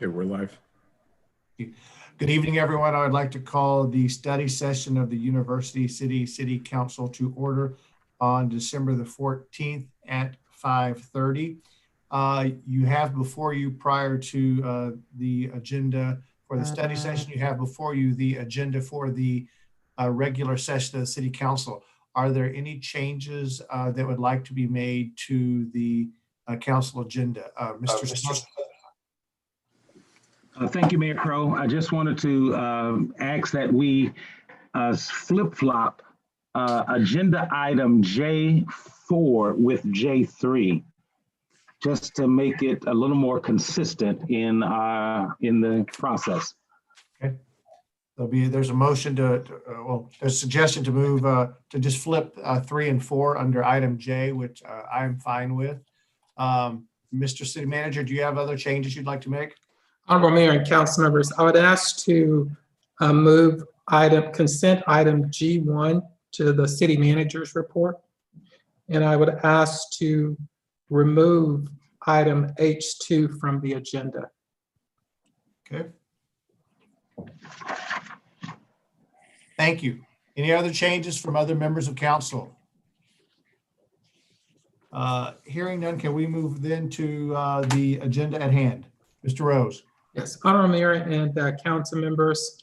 Okay, we're live. Good evening, everyone. I would like to call the study session of the University City Council to order on December the 14th at 5:30. You have before you, prior to the agenda for the study session, you have before you the agenda for the regular session of the City Council. Are there any changes that would like to be made to the council agenda? Mr. Smith? Thank you, Mayor Crow. I just wanted to ask that we flip-flop agenda item J4 with J3, just to make it a little more consistent in the process. Okay. There's a motion there's a suggestion to move to just flip 3 and 4 under item J, which I'm fine with. Mr. City Manager, do you have other changes you'd like to make? Honorable Mayor and council members, I would ask to move consent item G1 to the city manager's report. And I would ask to remove item H2 from the agenda. Okay. Thank you. Any other changes from other members of council? Hearing none, can we move then to the agenda at hand? Mr. Rose. Yes, Honorable Mayor and council members,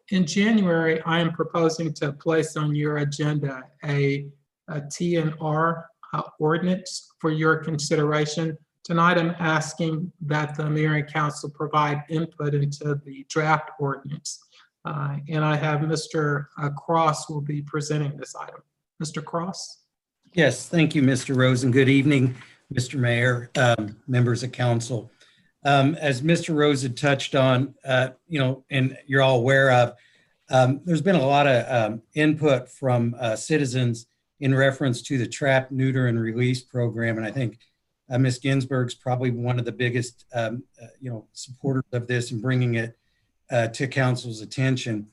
in January, I am proposing to place on your agenda a TNR ordinance for your consideration. Tonight, I'm asking that the mayor and council provide input into the draft ordinance. And I have Mr. Cross will be presenting this item. Mr. Cross? Yes, thank you, Mr. Rose, and good evening, Mr. Mayor, members of council. As Mr. Rose had touched on, and you're all aware of, there's been a lot of input from citizens in reference to the trap, neuter, and release program. And I think Ms. Ginsburg's probably one of the biggest, supporters of this and bringing it to council's attention.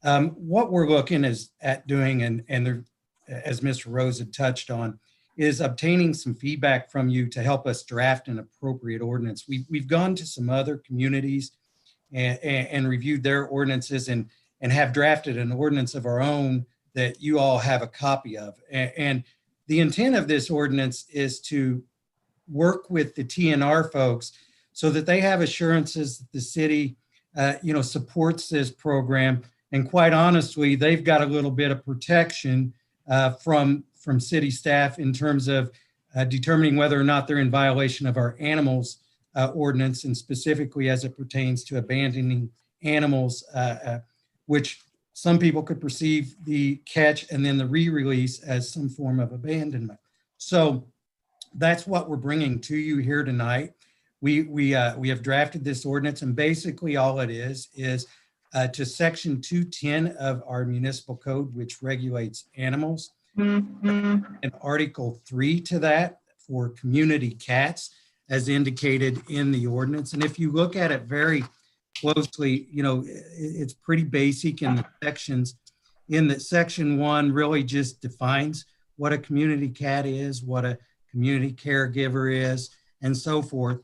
What we're looking at doing, and as Mr. Rose had touched on, is obtaining some feedback from you to help us draft an appropriate ordinance. We've gone to some other communities and reviewed their ordinances and have drafted an ordinance of our own that you all have a copy of. And the intent of this ordinance is to work with the TNR folks so that they have assurances that the city, supports this program. And quite honestly, they've got a little bit of protection from city staff in terms of determining whether or not they're in violation of our animals ordinance, and specifically as it pertains to abandoning animals, which some people could perceive the catch and then the re-release as some form of abandonment. So that's what we're bringing to you here tonight. We have drafted this ordinance, and basically all it is to section 210 of our municipal code, which regulates animals. And Article 3 to that for community cats, as indicated in the ordinance. And if you look at it very closely, it's pretty basic in the sections. In that section 1 really just defines what a community cat is, what a community caregiver is, and so forth.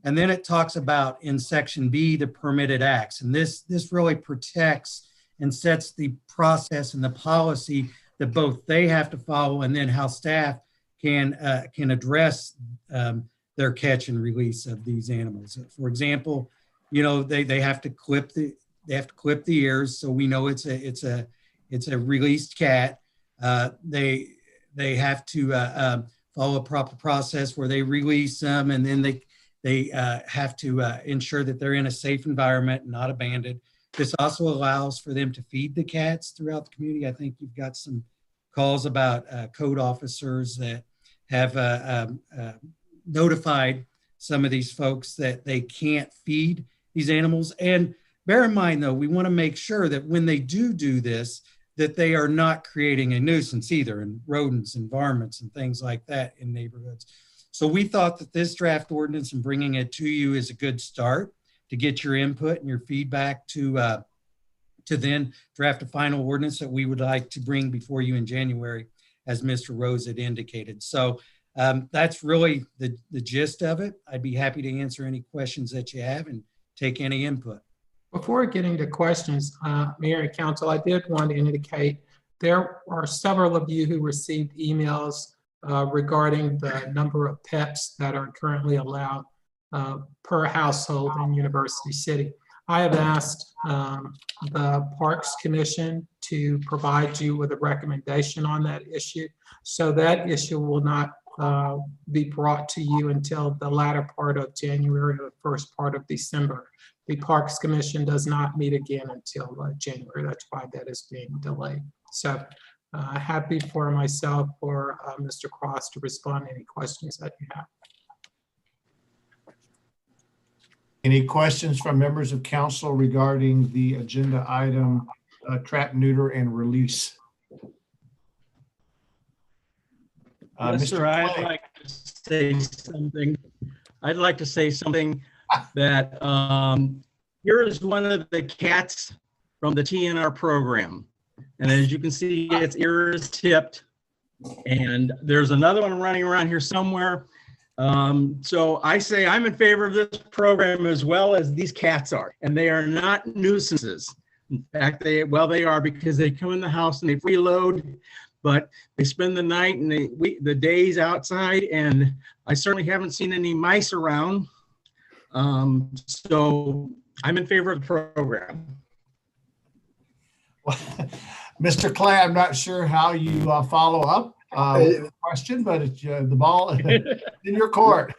And then it talks about in section B, the permitted acts. And this really protects and sets the process and the policy that both they have to follow, and then how staff can address their catch and release of these animals. For example, they have to clip the ears, so we know it's a released cat. They have to follow a proper process where they release them, and then they have to ensure that they're in a safe environment and not abandoned. This also allows for them to feed the cats throughout the community. I think you've got some calls about code officers that have notified some of these folks that they can't feed these animals. And bear in mind, though, we want to make sure that when they do this, that they are not creating a nuisance either in rodents and varmints and things like that in neighborhoods. So we thought that this draft ordinance and bringing it to you is a good start to get your input and your feedback to then draft a final ordinance that we would like to bring before you in January, as Mr. Rose had indicated. So that's really the gist of it. I'd be happy to answer any questions that you have and take any input. Before getting to questions, Mayor and Council, I did want to indicate there are several of you who received emails regarding the number of pets that are currently allowed per household in University City. I have asked the Parks Commission to provide you with a recommendation on that issue. So that issue will not be brought to you until the latter part of January or the first part of December. The Parks Commission does not meet again until January. That's why that is being delayed. So happy for myself or Mr. Cross to respond to any questions that you have. Any questions from members of council regarding the agenda item, trap, neuter, and release? Yes, sir. Mr. I'd Clay. like to say something. I'd like to say something that here is one of the cats from the TNR program. And as you can see, its ear is tipped. And there's another one running around here somewhere. So I say I'm in favor of this program as well as these cats are. And they are not nuisances. In fact, they are, because they come in the house and they freeload, but they spend the night and the days outside, and I certainly haven't seen any mice around. So I'm in favor of the program. Mr. Clay, I'm not sure how you follow up with the question, but it's the ball in your court.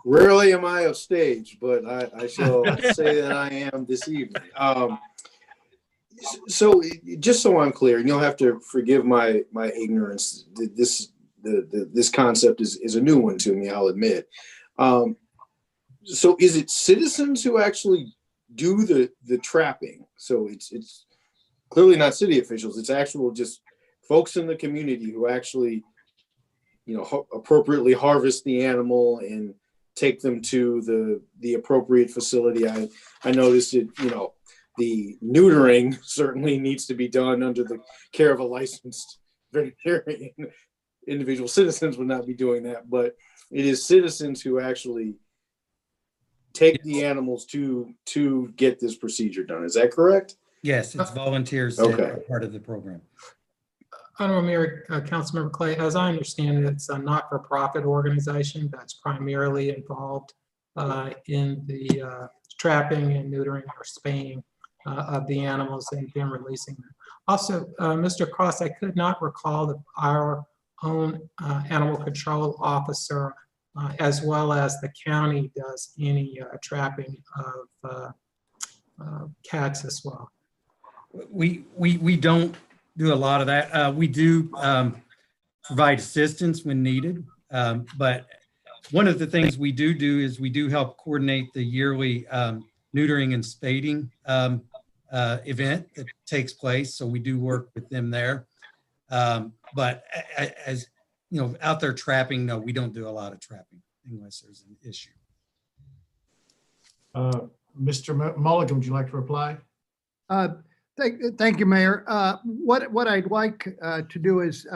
Rarely am I of stage, but I shall say that I am this evening. So just so I'm clear, and you'll have to forgive my ignorance, this concept is a new one to me, I'll admit. So is it citizens who actually do the trapping? So it's clearly not city officials, it's actual just folks in the community who actually, appropriately harvest the animal and take them to the appropriate facility. I noticed it, the neutering certainly needs to be done under the care of a licensed veterinarian. Individual citizens would not be doing that, but it is citizens who actually take the animals to get this procedure done. Is that correct? Yes, it's volunteers Okay. that are part of the program. Honorable Mayor, Councilmember Clay, as I understand it, it's a not-for-profit organization that's primarily involved in the trapping and neutering or spaying of the animals and then releasing them. Also, Mr. Cross, I could not recall that our own animal control officer, as well as the county, does any trapping of cats as well. We don't do a lot of that. We do provide assistance when needed. But one of the things we do is we do help coordinate the yearly neutering and spading event that takes place. So we do work with them there. But as you know, out there trapping, no, we don't do a lot of trapping unless there's an issue. Mr. Mulligan, would you like to reply? Thank you, Mayor. What I'd like to do is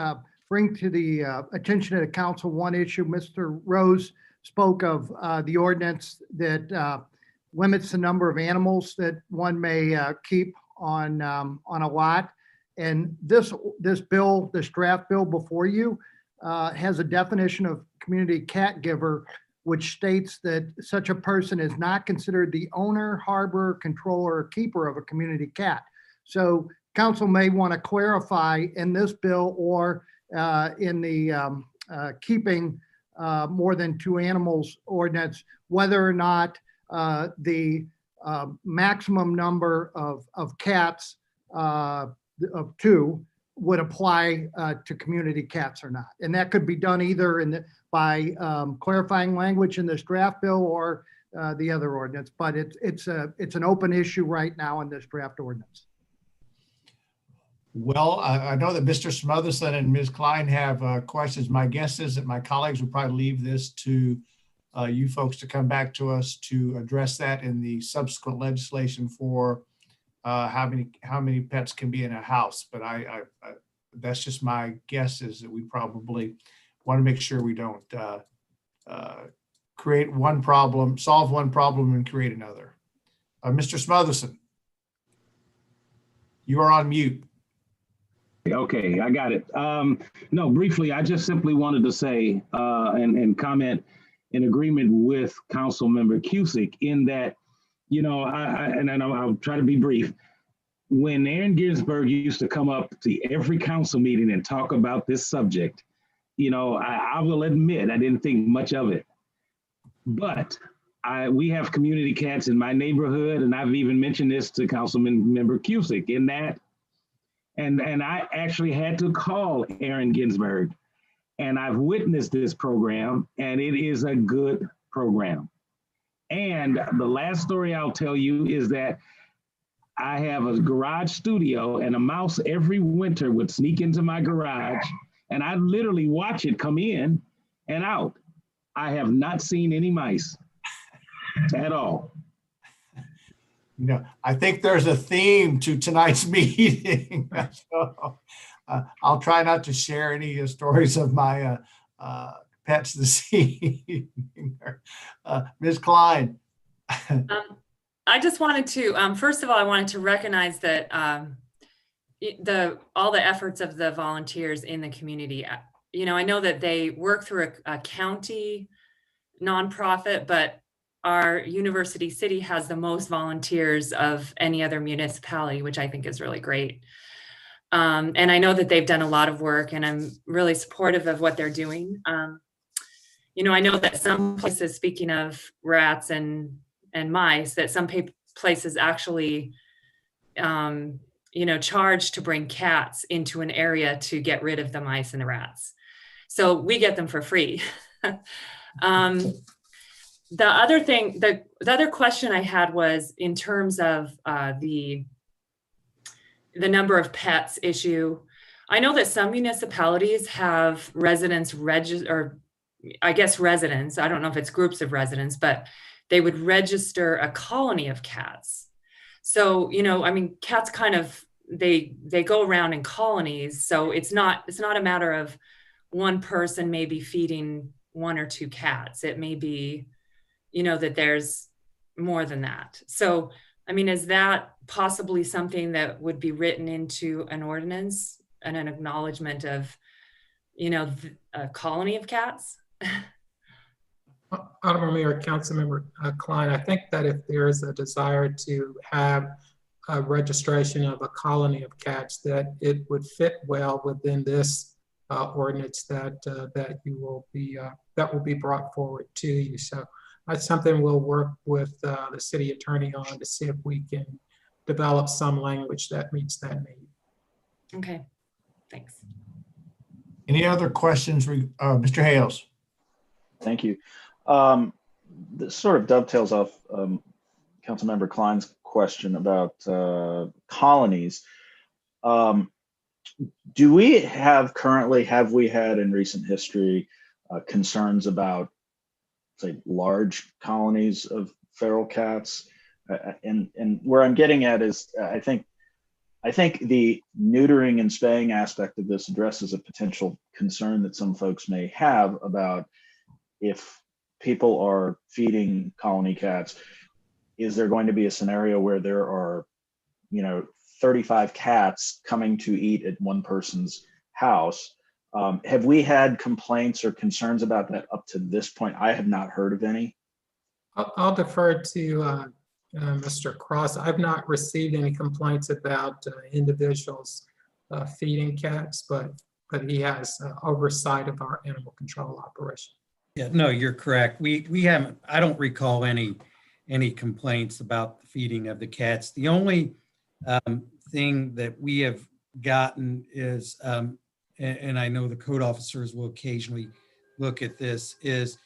bring to the attention of the council one issue. Mr. Rose spoke of the ordinance that limits the number of animals that one may keep on a lot. And this bill, this draft bill before you, has a definition of community cat giver, which states that such a person is not considered the owner, harborer, controller, or keeper of a community cat. So council may want to clarify in this bill or in the keeping more than 2 animals ordinance, whether or not the maximum number of cats of 2 would apply to community cats or not. And that could be done either by clarifying language in this draft bill or the other ordinance. But it's an open issue right now in this draft ordinance. Well, I know that Mr. Smotherson and Ms. Klein have questions. My guess is that my colleagues will probably leave this to you folks to come back to us to address that in the subsequent legislation for how many pets can be in a house. But I that's just my guess, is that we probably want to make sure we don't create one problem, solve one problem and create another. Mr. Smotherson, you are on mute. Okay, I got it. No, briefly, I just simply wanted to say and comment in agreement with Councilmember Cusick in that, you know, I'll try to be brief. When Aaron Ginsberg used to come up to every council meeting and talk about this subject, you know, I will admit I didn't think much of it. But we have community cats in my neighborhood, and I've even mentioned this to Councilmember Cusick in that. And I actually had to call Aaron Ginsberg, and I've witnessed this program, and it is a good program. And the last story I'll tell you is that I have a garage studio, and a mouse every winter would sneak into my garage, and I literally watch it come in and out. I have not seen any mice at all. You know, I think there's a theme to tonight's meeting. So, I'll try not to share any stories of my pets this evening. Ms. Klein. I just wanted to, first of all, I wanted to recognize that all the efforts of the volunteers in the community. You know, I know that they work through a county nonprofit, but our university city has the most volunteers of any other municipality, which I think is really great. And I know that they've done a lot of work, and I'm really supportive of what they're doing. You know, I know that some places, speaking of rats and mice, that some places actually, you know, charge to bring cats into an area to get rid of the mice and the rats. So we get them for free. The other thing, the other question I had was in terms of the number of pets issue. I know that some municipalities have residents register, I guess residents, I don't know if it's groups of residents, but they would register a colony of cats. So, you know, I mean, cats kind of, they go around in colonies. So it's not a matter of one person maybe feeding one or two cats. It may be, you know, that there's more than that. So, I mean, is that possibly something that would be written into an ordinance and an acknowledgement of, you know, a colony of cats? Honorable Mayor, Councilmember Klein, I think that if there is a desire to have a registration of a colony of cats, that it would fit well within this ordinance that will be brought forward to you. So that's something we'll work with the city attorney on to see if we can develop some language that meets that need. Okay, thanks. Any other questions, Mr. Hales? Thank you. This sort of dovetails off Councilmember Klein's question about colonies. Do we have we had in recent history concerns about, say, large colonies of feral cats? And where I'm getting at is, I think the neutering and spaying aspect of this addresses a potential concern that some folks may have about if people are feeding colony cats, is there going to be a scenario where there are, you know, 35 cats coming to eat at one person's house? Have we had complaints or concerns about that up to this point? I have not heard of any. I'll defer to Mr. Cross. I've not received any complaints about individuals feeding cats, but he has oversight of our animal control operation. Yeah, no, you're correct. We haven't, I don't recall any complaints about the feeding of the cats. The only thing that we have gotten is, and I know the code officers will occasionally look at this, is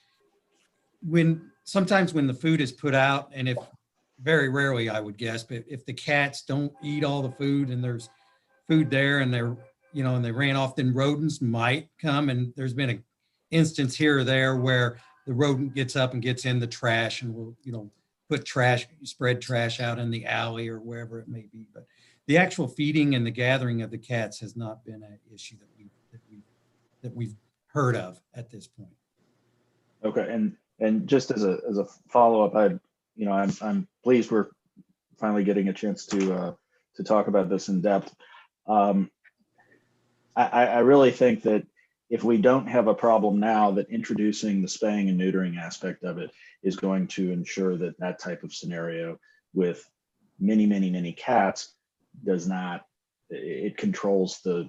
sometimes when the food is put out, and if very rarely I would guess, but if the cats don't eat all the food and there's food there and they're, you know, and they ran off, then rodents might come, and there's been an instance here or there where the rodent gets up and gets in the trash and will, you know, spread trash out in the alley or wherever it may be. But the actual feeding and the gathering of the cats has not been an issue that we've heard of at this point. Okay, and just as a follow-up, I'm pleased we're finally getting a chance to talk about this in depth. I really think that if we don't have a problem now, that introducing the spaying and neutering aspect of it is going to ensure that that type of scenario with many cats does not, it controls the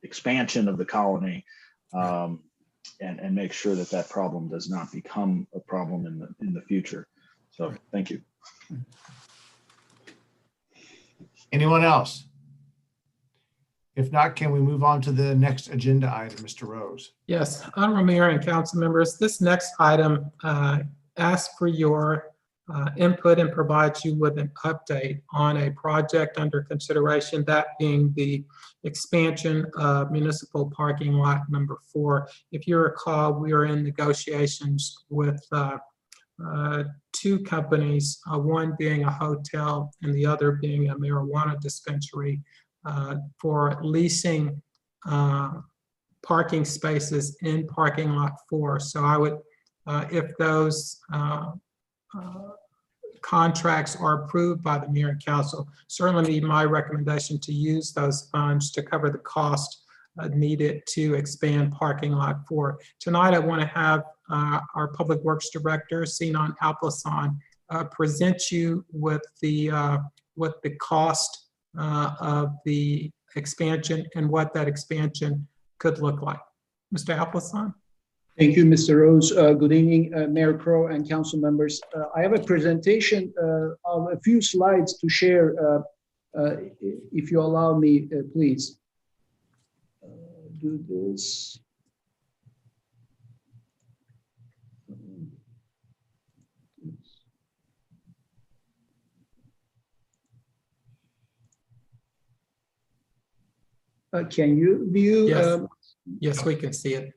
expansion of the colony, and make sure that that problem does not become a problem in the future. So thank you. Anyone else? If not, can we move on to the next agenda item, Mr. Rose? Yes, Honorable Mayor and council members, this next item asks for your input and provides you with an update on a project under consideration, that being the expansion of municipal parking lot number 4. If you recall, we are in negotiations with two companies, one being a hotel and the other being a marijuana dispensary, for leasing parking spaces in parking lot 4. So I would, if those contracts are approved by the mayor and council, certainly be my recommendation to use those funds to cover the cost needed to expand parking lot 4. Tonight, I want to have our Public Works Director, Sinan Alpasan, present you with the cost of the expansion and what that expansion could look like. Mr. Alpasan. Thank you, Mr. Rose. Good evening, Mayor Crow and council members. I have a presentation of a few slides to share, if you allow me, please. Do this. Can you view? Yes. Yes, we can see it.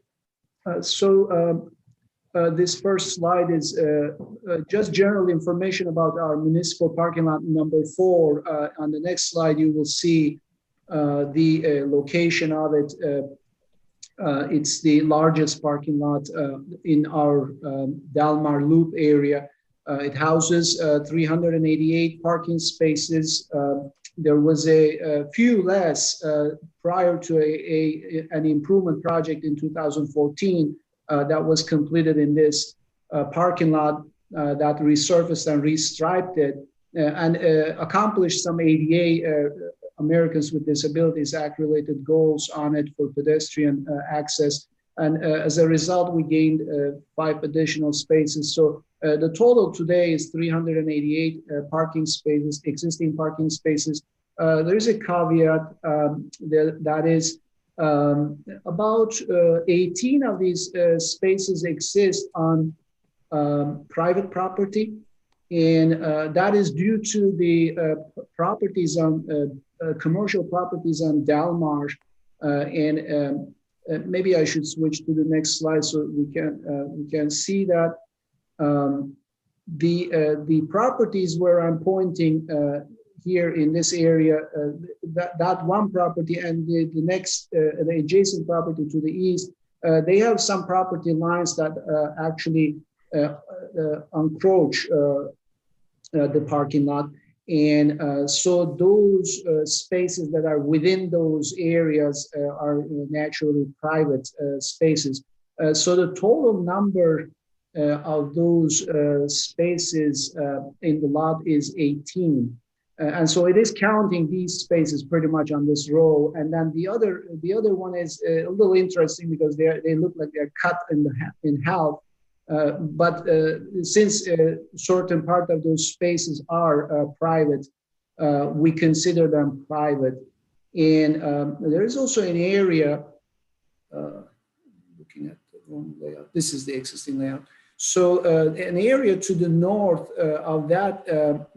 This first slide is just general information about our municipal parking lot number 4. On the next slide, you will see the location of it. It's the largest parking lot in our Dalmar Loop area. It houses 388 parking spaces. There was a few less prior to an improvement project in 2014 that was completed in this parking lot that resurfaced and restriped it and accomplished some ADA, Americans with Disabilities Act related goals on it for pedestrian access. And as a result, we gained 5 additional spaces. So the total today is 388 parking spaces, existing parking spaces. There is a caveat that is about 18 of these spaces exist on private property. And that is due to the properties on commercial properties on Dalmar. Maybe I should switch to the next slide so we can see that the properties where I'm pointing here in this area, that one property and the next, the adjacent property to the east, they have some property lines that actually encroach the parking lot. And so those spaces that are within those areas are naturally private spaces. So the total number of those spaces in the lot is 18. And so it is counting these spaces pretty much on this row. And then the other one is a little interesting because they look like they're cut in half. But since a certain part of those spaces are private, we consider them private. And there is also an area, looking at the wrong layout, this is the existing layout. So an area to the north of that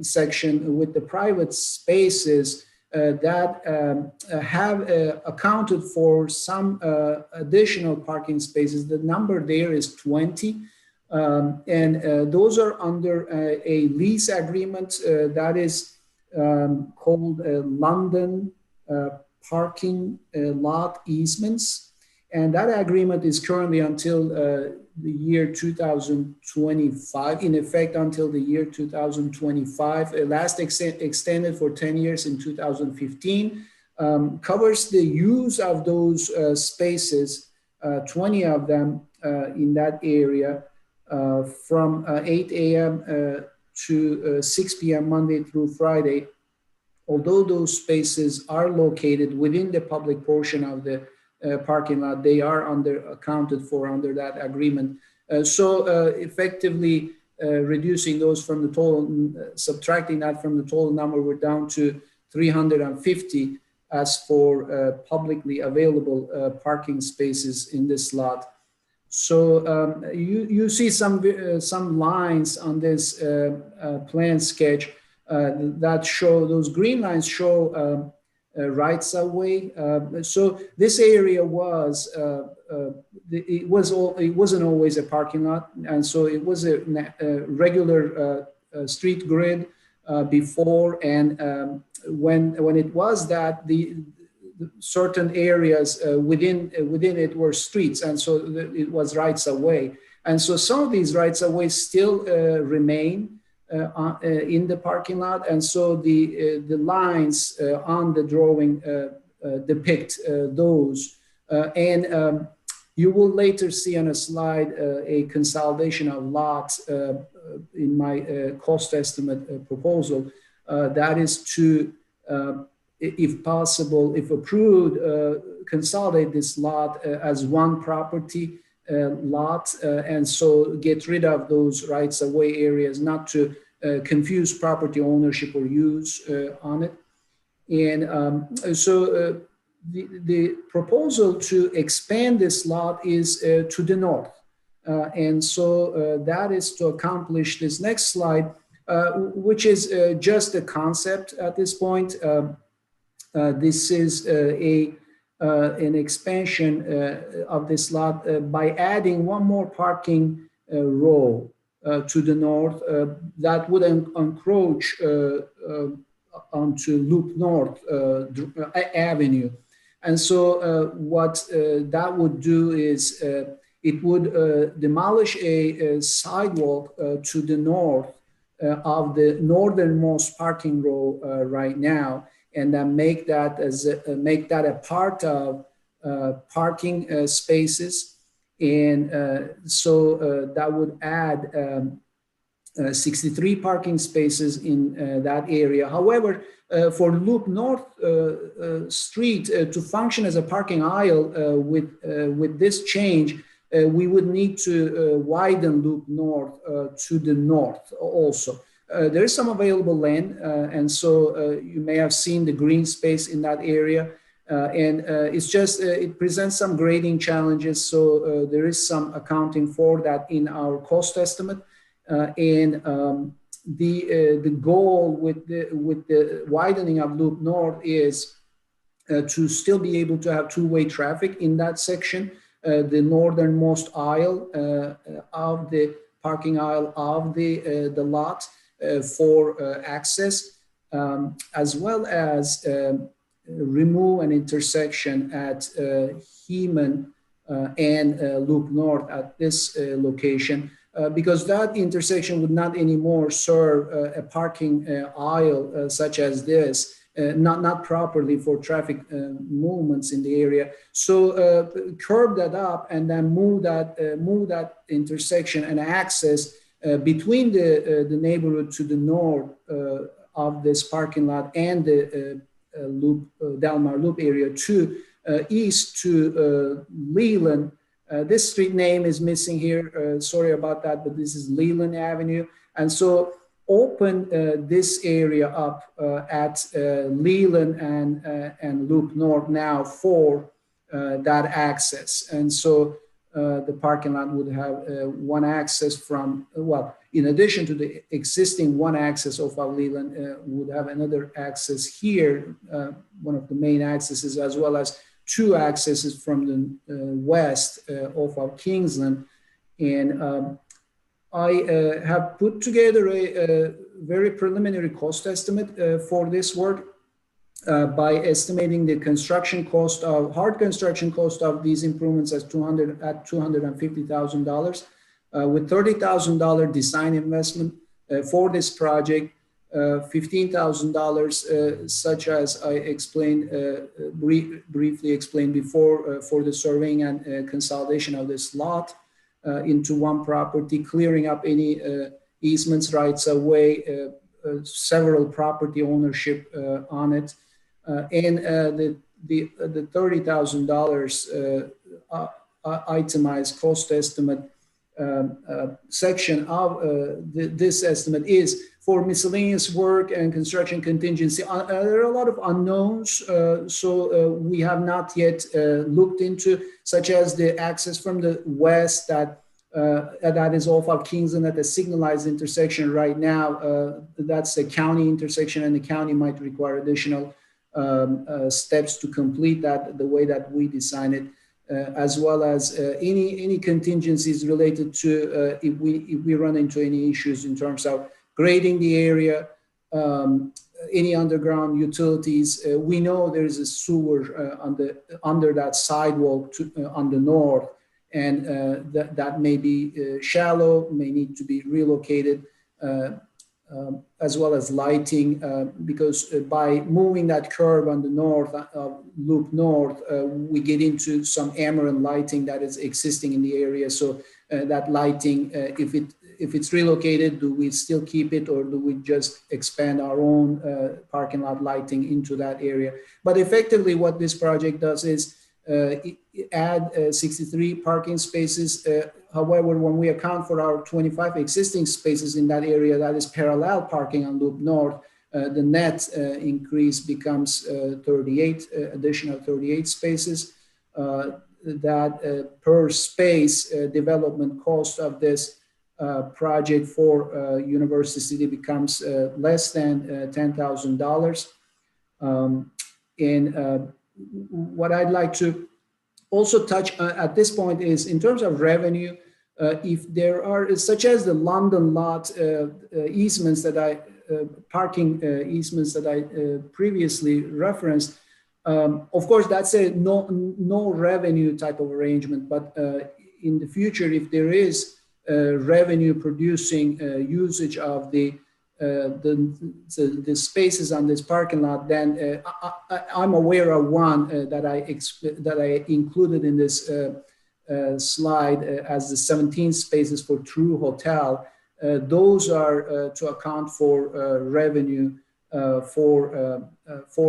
section with the private spaces that have accounted for some additional parking spaces. The number there is 20. And those are under a lease agreement that is called London Parking Lot Easements. And that agreement is currently until the year 2025, in effect until the year 2025, last extended for 10 years in 2015, covers the use of those spaces, 20 of them in that area, from 8 a.m. to 6 p.m. Monday through Friday. Although those spaces are located within the public portion of the parking lot, they are accounted for under that agreement. So effectively reducing those from the total, subtracting that from the total number, we're down to 350 as for publicly available parking spaces in this lot. So you see some lines on this plan sketch that show, those green lines show rights of way. So this area was it wasn't always a parking lot, and so it was a regular street grid before, and when it was that, the certain areas within it were streets, and so it was rights of way, and so some of these rights of way still remain in the parking lot, and so the lines on the drawing depict those, and you will later see on a slide a consolidation of lots in my cost estimate proposal that is to, if possible, if approved, consolidate this lot as one property lot, and so get rid of those rights of way areas, not to confuse property ownership or use on it. And so the proposal to expand this lot is to the north. And so that is to accomplish this next slide, which is just a concept at this point. This is an expansion of this lot by adding one more parking row to the north that would encroach onto Loop North Avenue. And so what that would do is it would demolish a sidewalk to the north of the northernmost parking row right now, and then make that a part of parking spaces. And so that would add 63 parking spaces in that area. However, for Loop North Street to function as a parking aisle with this change, we would need to widen Loop North to the north also. There is some available land, and so you may have seen the green space in that area. And it's just, it presents some grading challenges, so there is some accounting for that in our cost estimate. And the goal with the widening of Loop North is to still be able to have two-way traffic in that section, the northernmost aisle of the parking aisle of the lot for access, as well as remove an intersection at Heman and Loop North at this location, because that intersection would not anymore serve a parking aisle such as this, not properly for traffic movements in the area. So curb that up and then move that intersection and access between the neighborhood to the north of this parking lot and the Delmar Loop area to east to Leland. This street name is missing here. Sorry about that, but this is Leland Avenue. And so open this area up at Leland and Loop North now for that access. And so the parking lot would have one access from, well, in addition to the existing one access off of Leland, would have another access here, one of the main accesses, as well as two accesses from the west off of Kingsland. And I have put together a very preliminary cost estimate for this work. by estimating the hard construction cost of these improvements at $250,000, with $30,000 design investment for this project, $15,000, such as I explained, briefly explained before, for the surveying and consolidation of this lot into one property, clearing up any easements, rights of way, several property ownership on it, and the $30,000 itemized cost estimate section of this estimate is for miscellaneous work and construction contingency. There are a lot of unknowns, so we have not yet looked into, such as the access from the west that is off of Kingsland at the signalized intersection right now. That's a county intersection, and the county might require additional steps to complete that the way that we design it. As well as any contingencies related to if we run into any issues in terms of grading the area, any underground utilities. We know there is a sewer under that sidewalk on the north, and that may be shallow, may need to be relocated. As well as lighting, because by moving that curve on the north, loop north, we get into some amaranth lighting that is existing in the area. So that lighting, if it's relocated, do we still keep it, or do we just expand our own parking lot lighting into that area? But effectively what this project does is add 63 parking spaces. However, when we account for our 25 existing spaces in that area, that is parallel parking on Loop North, the net increase becomes 38, additional 38 spaces. That per space development cost of this project for University City becomes less than $10,000. And what I'd like to also touch at this point is in terms of revenue, if there are, such as the London lot easements that parking easements that I previously referenced, of course, that's a no revenue type of arrangement, but in the future, if there is revenue producing usage of the spaces on this parking lot, then I'm aware of one that I included in this slide as the 17 spaces for True Hotel. Those are to account for revenue for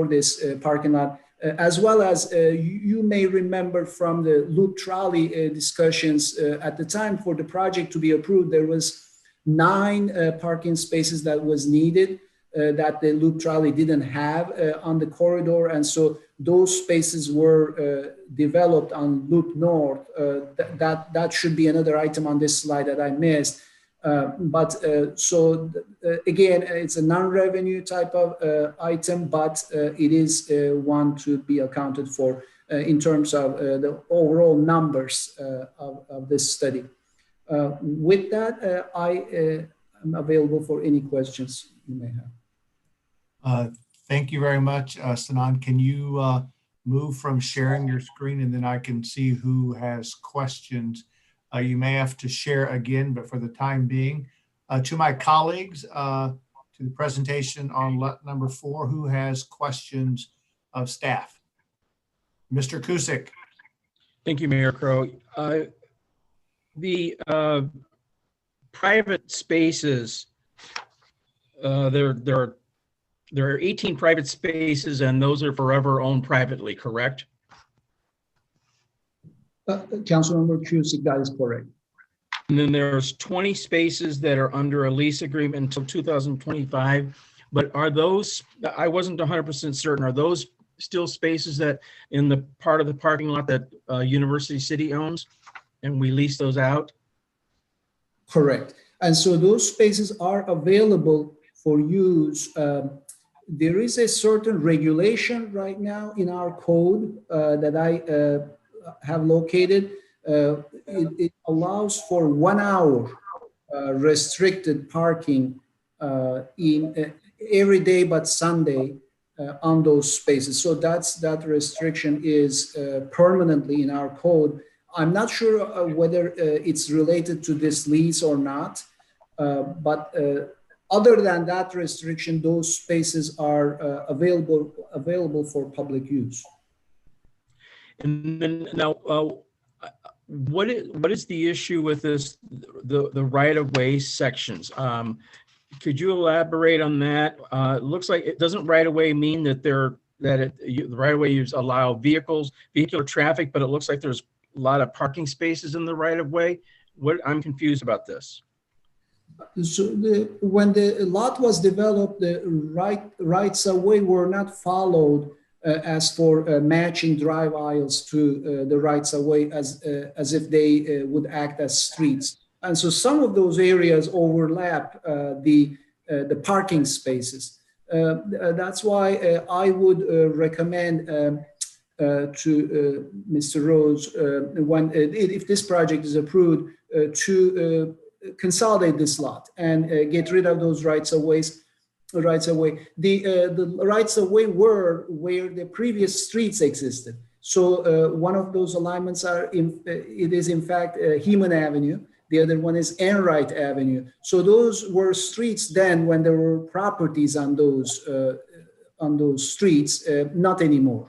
this parking lot, as well as you may remember from the loop trolley discussions at the time for the project to be approved, there was 9 parking spaces that was needed that the loop trolley didn't have on the corridor. And so those spaces were developed on Loop North. That should be another item on this slide that I missed. Again, it's a non-revenue type of item, but it is one to be accounted for in terms of the overall numbers of this study. With that, I am available for any questions you may have. Thank you very much, Sinan. Can you move from sharing your screen, and then I can see who has questions. You may have to share again, but for the time being, to my colleagues, to the presentation on lot number 4, who has questions of staff? Mr. Kusick. Thank you, Mayor Crow. The private spaces, there are 18 private spaces, and those are forever owned privately, correct? Councilmember Cusick, that is correct. And then there's 20 spaces that are under a lease agreement until 2025. But are those, I wasn't 100% certain, are those still spaces that in the part of the parking lot that University City owns, and we lease those out? Correct. And so those spaces are available for use. There is a certain regulation right now in our code that I have located. It allows for 1 hour restricted parking in every day but Sunday on those spaces. So that restriction is permanently in our code. I'm not sure whether it's related to this lease or not, but other than that restriction, those spaces are available for public use. And then now, what is the issue with this, the right-of-way sections? Could you elaborate on that? It looks like it doesn't right-of-way mean that the right-of-way use allow vehicular traffic, but it looks like there's a lot of parking spaces in the right-of-way. I'm confused about this. So when the lot was developed, the rights of way were not followed as for matching drive aisles to the rights of way as if they would act as streets. And so some of those areas overlap the parking spaces. That's why I would recommend to Mr. Rose, if this project is approved, to consolidate this lot and get rid of those rights of way. The rights of way were where the previous streets existed. So one of those alignments is in fact Heman Avenue. The other one is Enright Avenue. So those were streets then when there were properties on those streets, not anymore.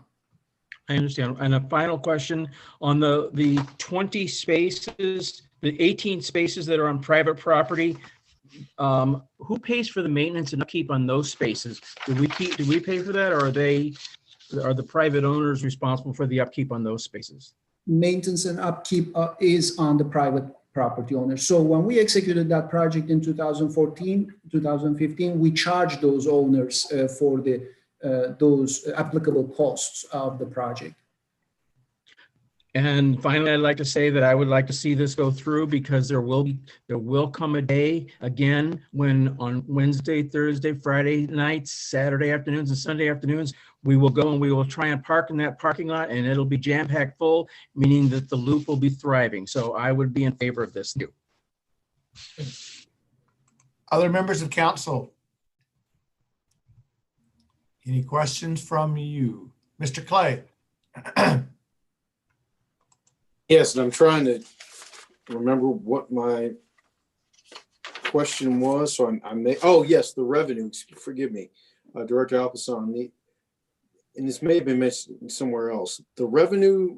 I understand. And a final question on the 20 spaces, the 18 spaces that are on private property. Who pays for the maintenance and upkeep on those spaces? Do we pay for that, or are the private owners responsible for the upkeep on those spaces? Maintenance and upkeep is on the private property owner. So when we executed that project in 2014, 2015, we charged those owners for those applicable costs of the project. And finally, I'd like to say that I would like to see this go through, because there will come a day again when on Wednesday, Thursday, Friday nights, Saturday afternoons, and Sunday afternoons, we will go and we will try and park in that parking lot, and it'll be jam-packed full, meaning that the loop will be thriving. So I would be in favor of this. Other members of council? Any questions from you? Mr. Clay? Yes, and I'm trying to remember what my question was. So oh yes, the revenue, forgive me, Director Alpasan, and this may have been mentioned somewhere else. The revenue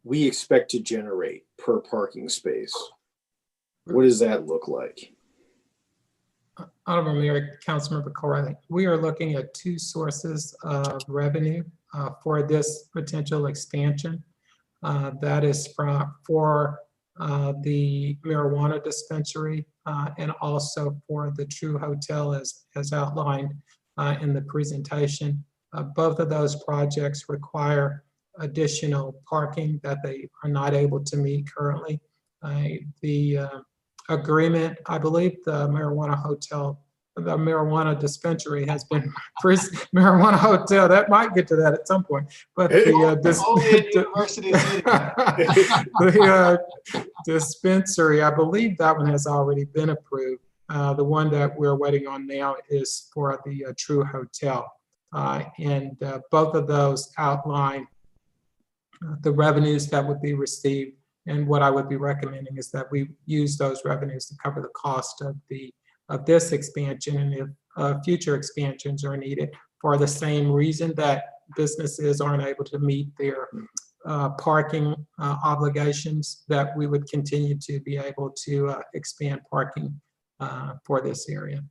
we expect to generate per parking space, what does that look like? Honorable Mayor, Councilmember Corley, we are looking at two sources of revenue for this potential expansion. That is for the marijuana dispensary and also for the True Hotel as outlined in the presentation. Both of those projects require additional parking that they are not able to meet currently. The agreement, I believe the marijuana dispensary has been marijuana hotel. That might get to that at some point, but the dispensary, I believe that one has already been approved. The one that we're waiting on now is for the True Hotel, and both of those outline the revenues that would be received. And what I would be recommending is that we use those revenues to cover the cost of this expansion, and if future expansions are needed for the same reason that businesses aren't able to meet their parking obligations, that we would continue to be able to expand parking for this area.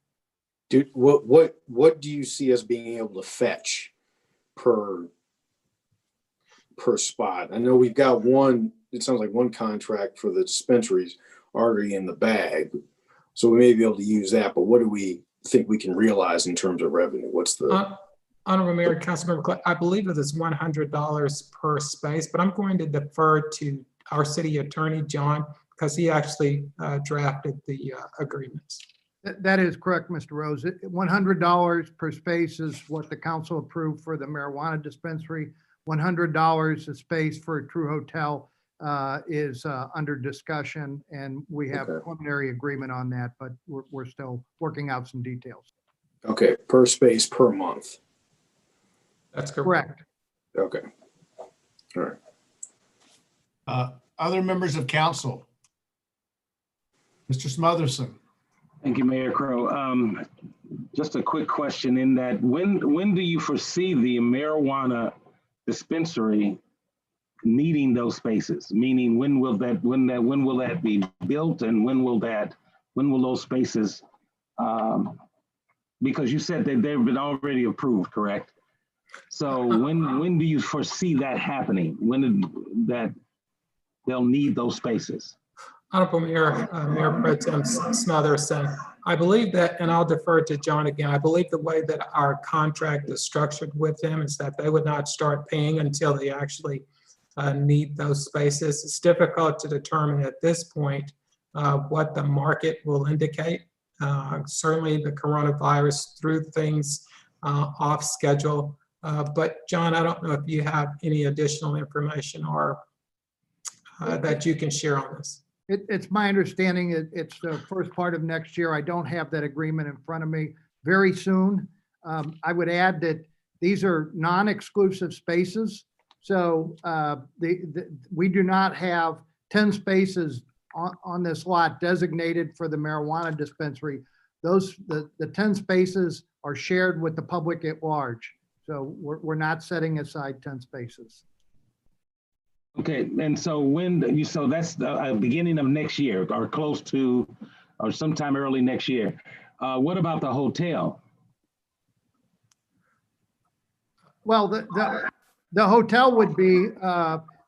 Dude, what do you see us being able to fetch per spot? I know we've got one. It sounds like one contract for the dispensaries already in the bag. So we may be able to use that, but what do we think we can realize in terms of revenue? What's the... Honorable Mayor, Councilmember Clay, I believe it is $100 per space, but I'm going to defer to our city attorney, John, because he actually drafted the agreements. That is correct, Mr. Rose. $100 per space is what the council approved for the marijuana dispensary. $100 a space for a True Hotel is under discussion, and we have preliminary agreement on that, but we're still working out some details. Okay, per space per month. That's correct. Okay. All right. Other members of council? Mr. Smotherson. Thank you, Mayor Crow. Just a quick question in that when do you foresee the marijuana dispensary needing those spaces? Meaning when will that be built, and when will those spaces, because you said that they've been already approved, correct? So when do you foresee that happening? That they'll need those spaces? Honorable Mayor, Mayor Pro Tem Smotherson, I believe that, and I'll defer to John again, I believe the way that our contract is structured with them is that they would not start paying until they actually need those spaces. It's difficult to determine at this point what the market will indicate. Certainly the coronavirus threw things off schedule. But John, I don't know if you have any additional information or that you can share on this. It's my understanding it's the first part of next year. I don't have that agreement in front of me. Very soon. I would add that these are non-exclusive spaces. So we do not have 10 spaces on this lot designated for the marijuana dispensary. The 10 spaces are shared with the public at large. So we're not setting aside 10 spaces. Okay, and so so that's the beginning of next year, or close to, or sometime early next year. What about the hotel? Well, the hotel would be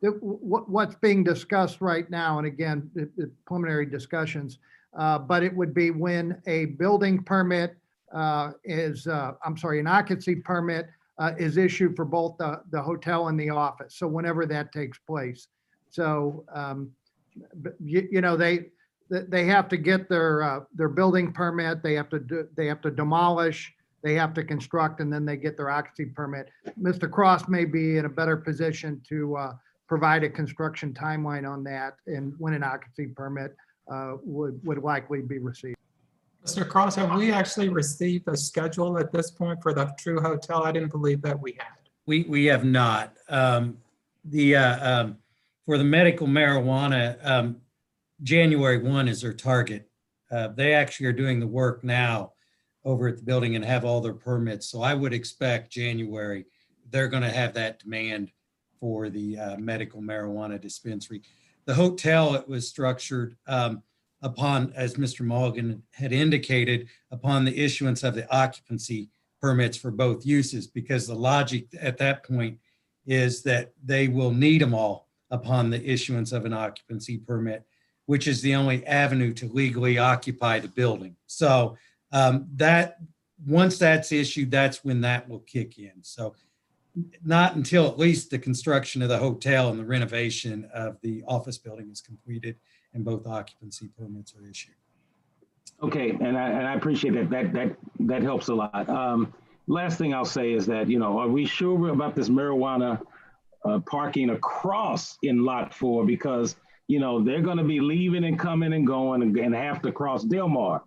what's being discussed right now, and again, the preliminary discussions, but it would be when a building permit an occupancy permit is issued for both the hotel and the office. So whenever that takes place. So, they have to get their building permit. They have to demolish, they have to construct, and then they get their occupancy permit. Mr. Cross may be in a better position to provide a construction timeline on that and when an occupancy permit would likely be received. Mr. Cross, have we actually received a schedule at this point for the True Hotel? I didn't believe that we had. We have not. For the medical marijuana, January 1 is their target. They actually are doing the work now over at the building and have all their permits. So I would expect January, they're going to have that demand for the medical marijuana dispensary. The hotel, it was structured upon, as Mr. Mulligan had indicated, upon the issuance of the occupancy permits for both uses, because the logic at that point is that they will need them all upon the issuance of an occupancy permit, which is the only avenue to legally occupy the building. So that once that's issued, that's when that will kick in. So not until at least the construction of the hotel and the renovation of the office building is completed and both occupancy permits are issued. Okay, and I appreciate that helps a lot. Last thing I'll say is that, are we sure about this marijuana parking across in lot 4? Because, they're going to be leaving and coming and going and have to cross Del Mar.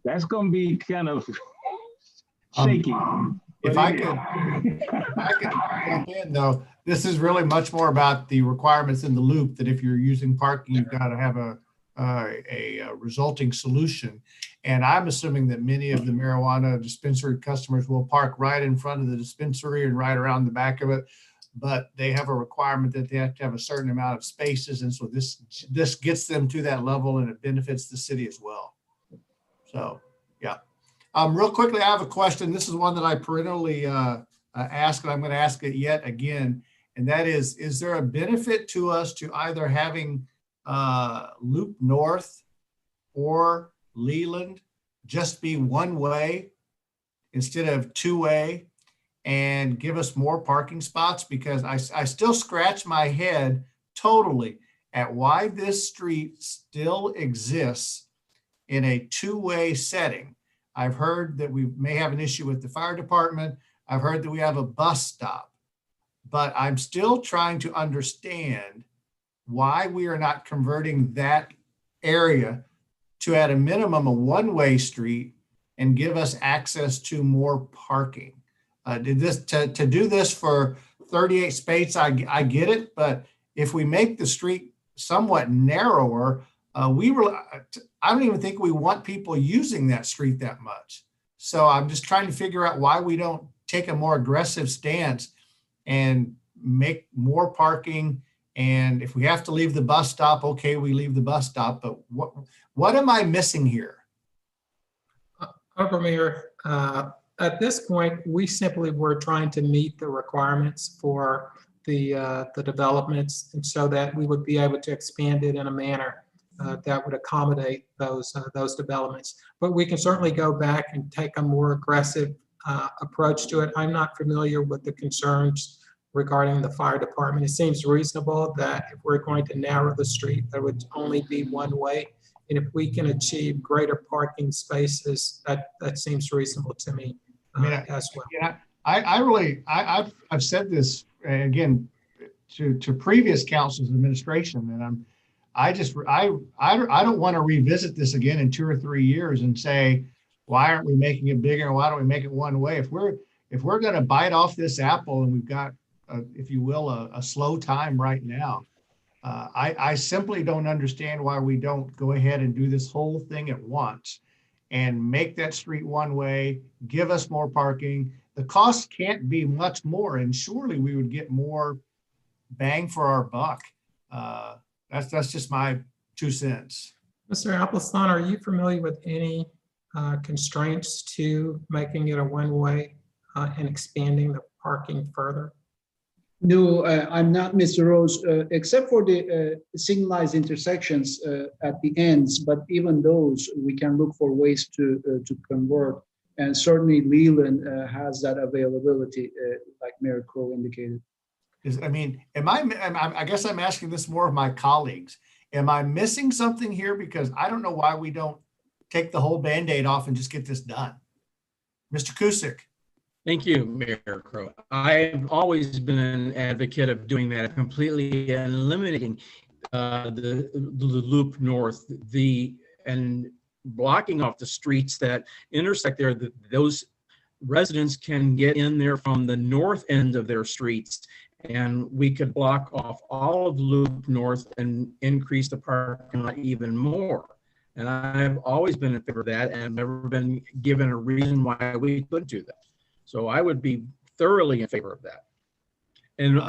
That's going to be kind of shaky. If I could jump in though, this is really much more about the requirements in the loop, that if you're using parking, you've got to have a resulting solution. And I'm assuming that many of the marijuana dispensary customers will park right in front of the dispensary and right around the back of it. But they have a requirement that they have to have a certain amount of spaces. And so this gets them to that level, and it benefits the city as well. So, yeah. Real quickly, I have a question. This is one that I perennially ask, and I'm going to ask it yet again. And that is there a benefit to us to either having Loop North or Leland just be one way instead of two way and give us more parking spots? Because I still scratch my head totally at why this street still exists in a two-way setting. I've heard that we may have an issue with the fire department. I've heard that we have a bus stop, but I'm still trying to understand why we are not converting that area to, at a minimum, a one-way street and give us access to more parking. To do this for 38 spaces, I get it, but if we make the street somewhat narrower, I don't even think we want people using that street that much. So I'm just trying to figure out why we don't take a more aggressive stance and make more parking. And if we have to leave the bus stop, okay, we leave the bus stop. But what am I missing here? Mayor, at this point, we simply were trying to meet the requirements for the developments, and so that we would be able to expand it in a manner that would accommodate those developments. But we can certainly go back and take a more aggressive approach to it. I'm not familiar with the concerns regarding the fire department. It seems reasonable that if we're going to narrow the street, there would only be one way. And if we can achieve greater parking spaces, that seems reasonable to me as well. Yeah, I've said this again to previous councils administration, and I don't want to revisit this again in 2 or 3 years and say, why aren't we making it bigger? Why don't we make it one way? If we're going to bite off this apple, and we've got, if you will, a slow time right now, I simply don't understand why we don't go ahead and do this whole thing at once and make that street one way, give us more parking. The cost can't be much more, and surely we would get more bang for our buck. That's just my 2 cents. Mr. Appleton, are you familiar with any constraints to making it a one-way and expanding the parking further? No, I'm not, Mr. Rose, except for the signalized intersections at the ends, but even those, we can look for ways to convert. And certainly Leland has that availability, like Mayor Crowe indicated. I guess I'm asking this more of my colleagues. Am I missing something here? Because I don't know why we don't take the whole Band-Aid off and just get this done. Mr. Cusick. Thank you, Mayor Crowe. I've always been an advocate of doing that, completely eliminating the loop north, and blocking off the streets that intersect there. Those residents can get in there from the north end of their streets, and we could block off all of Loop North and increase the parking lot even more. And I've always been in favor of that, and never been given a reason why we couldn't do that. So I would be thoroughly in favor of that. And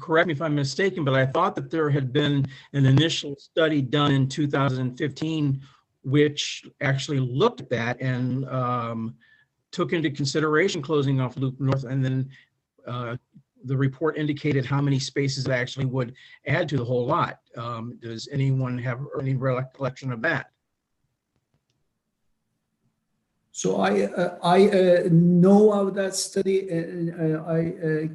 correct me if I'm mistaken, but I thought that there had been an initial study done in 2015, which actually looked at that and took into consideration closing off Loop North, and then the report indicated how many spaces it actually would add to the whole lot. Does anyone have any recollection of that? So I know of that study. I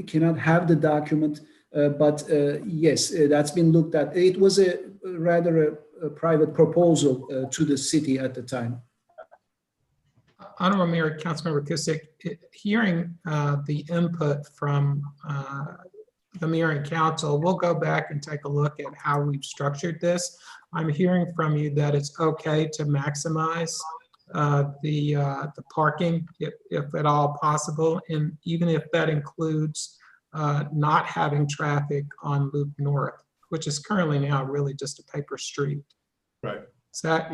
cannot have the document, but yes, that's been looked at. It was a rather a private proposal to the city at the time. Honorable Mayor, Councilmember Cusick, hearing the input from the mayor and council, we'll go back and take a look at how we've structured this. I'm hearing from you that it's okay to maximize the parking if at all possible, and even if that includes not having traffic on Loop North, which is currently now really just a paper street. Right. Is that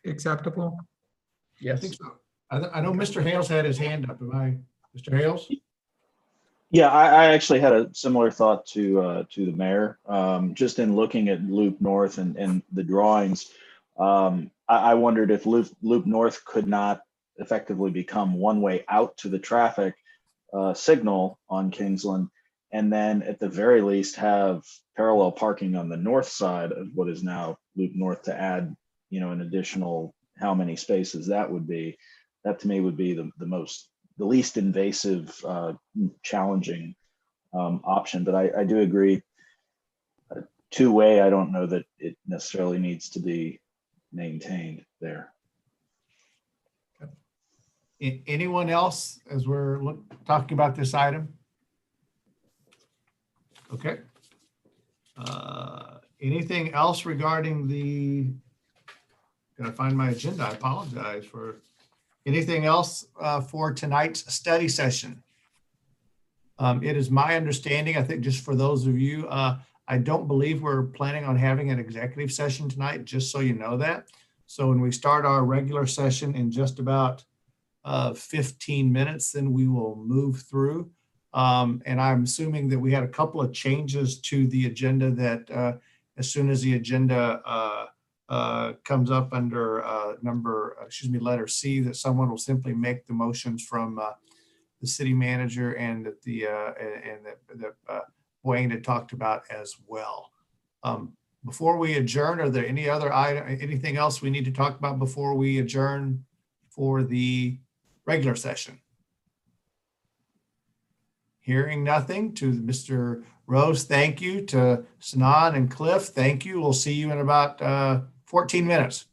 acceptable? Yes. I think so. I know Mr. Hales had his hand up. Mr. Hales? Yeah, I actually had a similar thought to the mayor. Just in looking at Loop North and the drawings, I wondered if Loop North could not effectively become one way out to the traffic signal on Kingsland, and then at the very least have parallel parking on the north side of what is now Loop North to add, an additional how many spaces that would be. That to me would be the least invasive, challenging option. But I do agree. Two-way, I don't know that it necessarily needs to be maintained there. Anyone else as we're talking about this item? Okay. Anything else regarding gotta find my agenda. I apologize for Anything else for tonight's study session? It is my understanding, I think just for those of you, I don't believe we're planning on having an executive session tonight, just so you know that. So when we start our regular session in just about 15 minutes, then we will move through. And I'm assuming that we had a couple of changes to the agenda that as soon as the agenda comes up under letter C, that someone will simply make the motions from the city manager and that Wayne had talked about as well. Before we adjourn, are there any other anything else we need to talk about before we adjourn for the regular session? Hearing nothing. To Mr. Rose, thank you. To Sinan and Cliff, thank you. We'll see you in about 14 minutes.